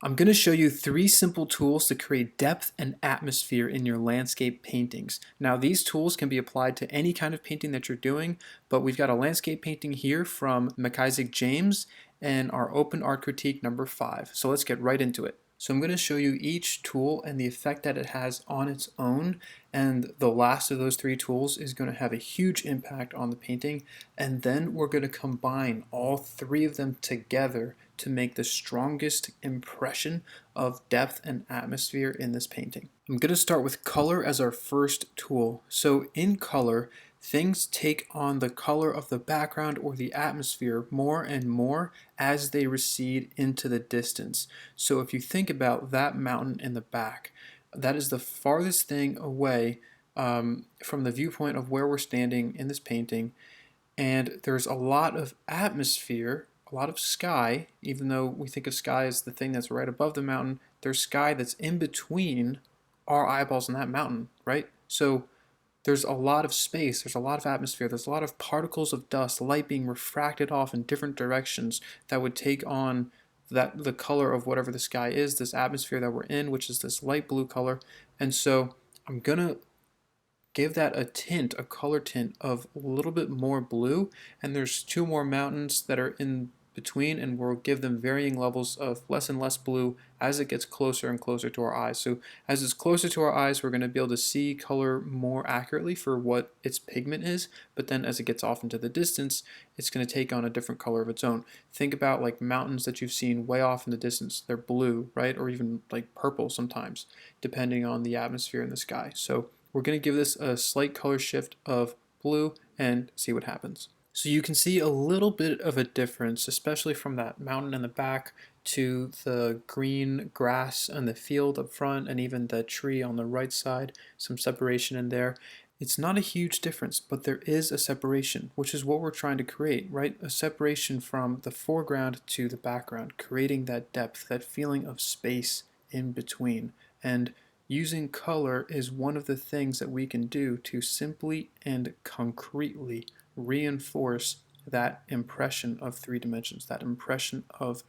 I'm going to show you 3 simple tools to create depth and atmosphere in your landscape paintings. Now, these tools can be applied to any kind of painting that you're doing, but we've got a landscape painting here from McIsaac James and our open art critique number 5. So let's get right into it. So I'm going to show you each tool and the effect that it has on its own, and the last of those 3 tools is going to have a huge impact on the painting, and then we're going to combine all 3 of them together to make the strongest impression of depth and atmosphere in this painting. I'm going to start with color as our first tool. So in color, things take on the color of the background or the atmosphere more and more as they recede into the distance. So if you think about that mountain in the back, that is the farthest thing away from the viewpoint of where we're standing in this painting, and there's a lot of atmosphere, a lot of sky. Even though we think of sky as the thing that's right above the mountain, there's sky that's in between our eyeballs and that mountain, right? So there's a lot of space, there's a lot of atmosphere, there's a lot of particles of dust, light being refracted off in different directions that would take on the color of whatever the sky is, this atmosphere that we're in, which is this light blue color. And so I'm gonna give that a tint, a color tint of a little bit more blue, and there's 2 more mountains that are in between, and we'll give them varying levels of less and less blue as it gets closer and closer to our eyes. So as it's closer to our eyes, we're going to be able to see color more accurately for what its pigment is, but then as it gets off into the distance, it's going to take on a different color of its own. Think about like mountains that you've seen way off in the distance. They're blue, right? Or even like purple sometimes, depending on the atmosphere in the sky. So we're going to give this a slight color shift of blue and see what happens. So you can see a little bit of a difference, especially from that mountain in the back to the green grass and the field up front, and even the tree on the right side, some separation in there. It's not a huge difference, but there is a separation, which is what we're trying to create, right? A separation from the foreground to the background, creating that depth, that feeling of space in between. And using color is one of the things that we can do to simply and concretely reinforce that impression of 3 dimensions, that impression of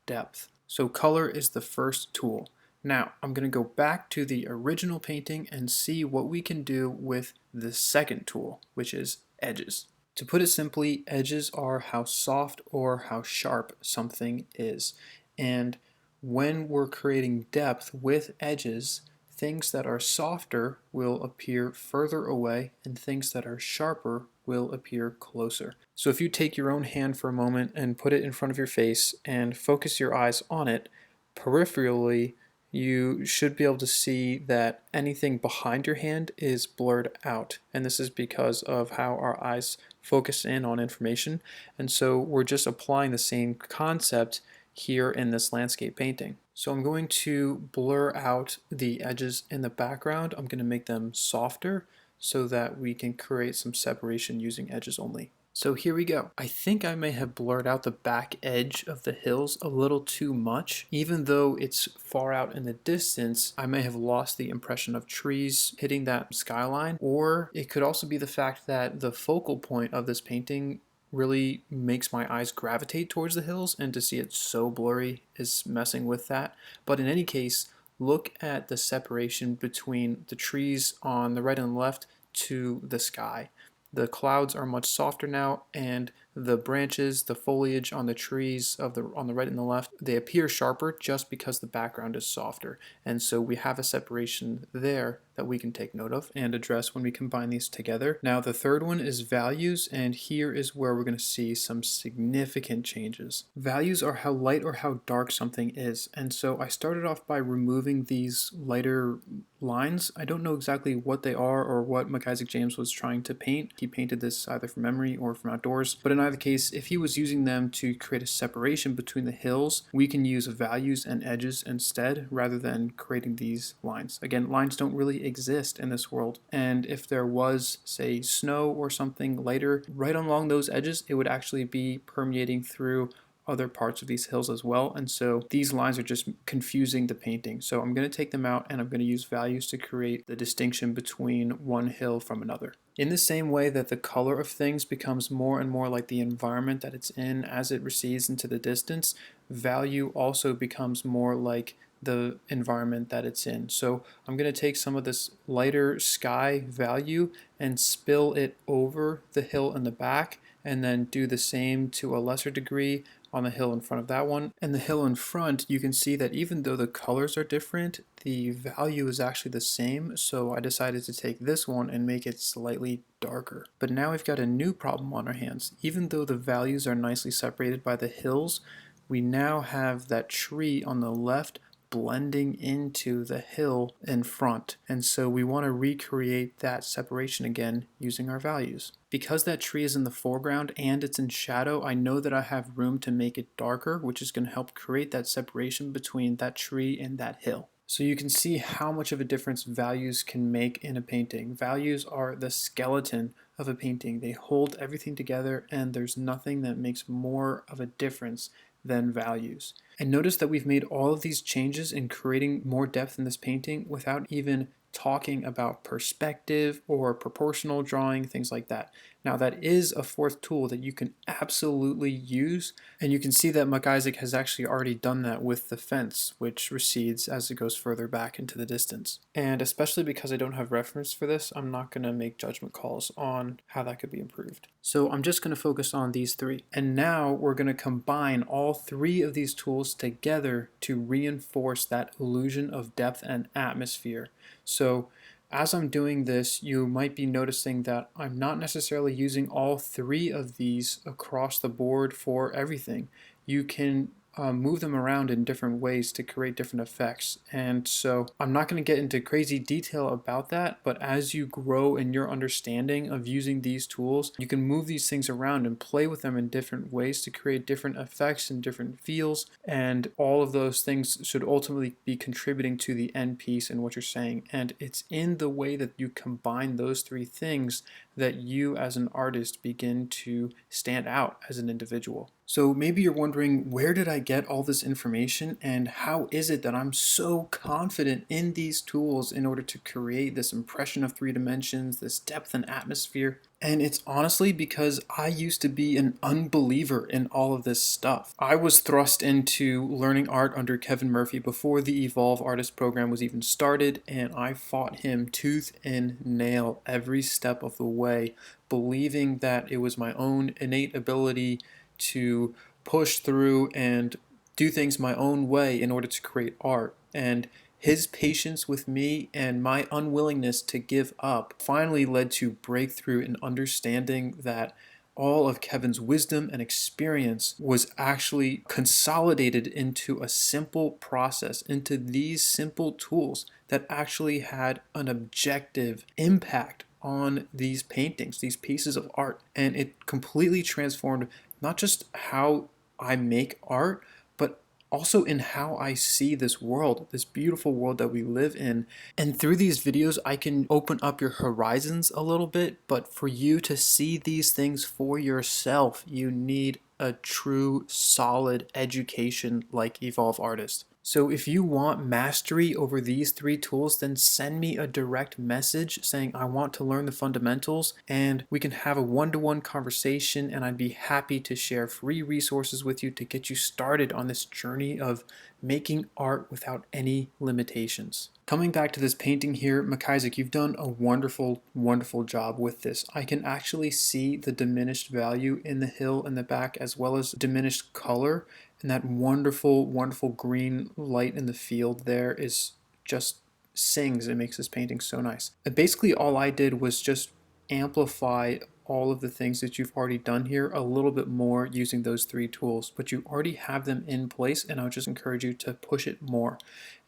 depth. So color is the first tool. Now I'm going to go back to the original painting and see what we can do with the second tool, which is edges. To put it simply, edges are how soft or how sharp something is. And when we're creating depth with edges, things that are softer will appear further away, and things that are sharper will appear closer. So if you take your own hand for a moment and put it in front of your face and focus your eyes on it, peripherally, you should be able to see that anything behind your hand is blurred out. And this is because of how our eyes focus in on information. And so we're just applying the same concept here in this landscape painting. So I'm going to blur out the edges in the background. I'm going to make them softer so that we can create some separation using edges only. So here we go. I think I may have blurred out the back edge of the hills a little too much. Even though it's far out in the distance, I may have lost the impression of trees hitting that skyline, or it could also be the fact that the focal point of this painting really makes my eyes gravitate towards the hills, and to see it so blurry is messing with that. But in any case, look at the separation between the trees on the right and left to the sky. The clouds are much softer now, and the branches, the foliage on the trees on the right and the left, they appear sharper just because the background is softer. And so we have a separation there that we can take note of and address when we combine these together. Now the third one is values, and here is where we're going to see some significant changes. Values are how light or how dark something is, and so I started off by removing these lighter lines. I don't know exactly what they are or what McIsaac James was trying to paint. He painted this either from memory or from outdoors, but in either case, if he was using them to create a separation between the hills, we can use values and edges instead rather than creating these lines. Again, lines don't really exist in this world, and if there was, say, snow or something lighter right along those edges, it would actually be permeating through other parts of these hills as well. And so these lines are just confusing the painting. So I'm going to take them out and I'm going to use values to create the distinction between one hill from another. In the same way that the color of things becomes more and more like the environment that it's in as it recedes into the distance, value also becomes more like the environment that it's in. So I'm going to take some of this lighter sky value and spill it over the hill in the back, and then do the same to a lesser degree on the hill in front of that one. And the hill in front, you can see that even though the colors are different, the value is actually the same. So I decided to take this one and make it slightly darker. But now we've got a new problem on our hands. Even though the values are nicely separated by the hills, we now have that tree on the left blending into the hill in front. And so we want to recreate that separation again using our values. Because that tree is in the foreground and it's in shadow, I know that I have room to make it darker, which is going to help create that separation between that tree and that hill. So you can see how much of a difference values can make in a painting. Values are the skeleton of a painting. They hold everything together, and there's nothing that makes more of a difference than values. And notice that we've made all of these changes in creating more depth in this painting without even talking about perspective or proportional drawing, things like that. Now that is a fourth tool that you can absolutely use, and you can see that McIsaac has actually already done that with the fence, which recedes as it goes further back into the distance. And especially because I don't have reference for this, I'm not going to make judgment calls on how that could be improved. So I'm just going to focus on these three. And now we're going to combine all three of these tools together to reinforce that illusion of depth and atmosphere. So as I'm doing this, you might be noticing that I'm not necessarily using all three of these across the board for everything. You can move them around in different ways to create different effects. And so I'm not going to get into crazy detail about that, but as you grow in your understanding of using these tools, you can move these things around and play with them in different ways to create different effects and different feels. And all of those things should ultimately be contributing to the end piece and what you're saying. And it's in the way that you combine those three things that you as an artist begin to stand out as an individual. So maybe you're wondering, where did I get all this information, and how is it that I'm so confident in these tools in order to create this impression of three dimensions, this depth and atmosphere? And it's honestly because I used to be an unbeliever in all of this stuff. I was thrust into learning art under Kevin Murphy before the Evolve Artist program was even started, and I fought him tooth and nail every step of the way, believing that it was my own innate ability to push through and do things my own way in order to create art. And his patience with me and my unwillingness to give up finally led to breakthrough in understanding that all of Kevin's wisdom and experience was actually consolidated into a simple process, into these simple tools that actually had an objective impact on these paintings, these pieces of art. And it completely transformed not just how I make art, but also in how I see this world, this beautiful world that we live in. And through these videos, I can open up your horizons a little bit, but for you to see these things for yourself, you need a true, solid education like Evolve Artist. So if you want mastery over these three tools, then send me a direct message saying I want to learn the fundamentals, and we can have a one-to-one conversation, and I'd be happy to share free resources with you to get you started on this journey of making art without any limitations. Coming back to this painting here, McIsaac, you've done a wonderful, wonderful job with this. I can actually see the diminished value in the hill in the back, as well as diminished color. And that wonderful, wonderful green light in the field there is just sings. It makes this painting so nice. And basically all I did was just amplify all of the things that you've already done here a little bit more using those three tools, but you already have them in place, and I would just encourage you to push it more.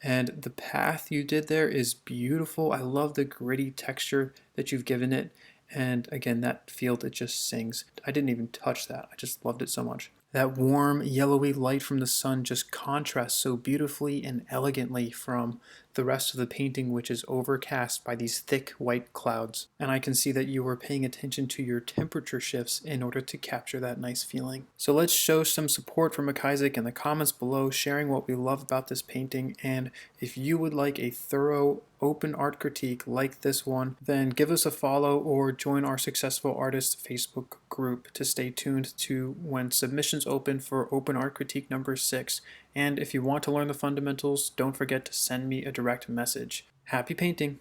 And the path you did there is beautiful. I love the gritty texture that you've given it. And again, that field, it just sings. I didn't even touch that. I just loved it so much. That warm, yellowy light from the sun just contrasts so beautifully and elegantly from the rest of the painting, which is overcast by these thick white clouds. And I can see that you were paying attention to your temperature shifts in order to capture that nice feeling. So let's show some support for McIsaac in the comments below, sharing what we love about this painting. And if you would like a thorough open art critique like this one, then give us a follow or join our Successful Artists Facebook group to stay tuned to when submissions open for open art critique number 6. And if you want to learn the fundamentals, don't forget to send me a direct message. Happy painting!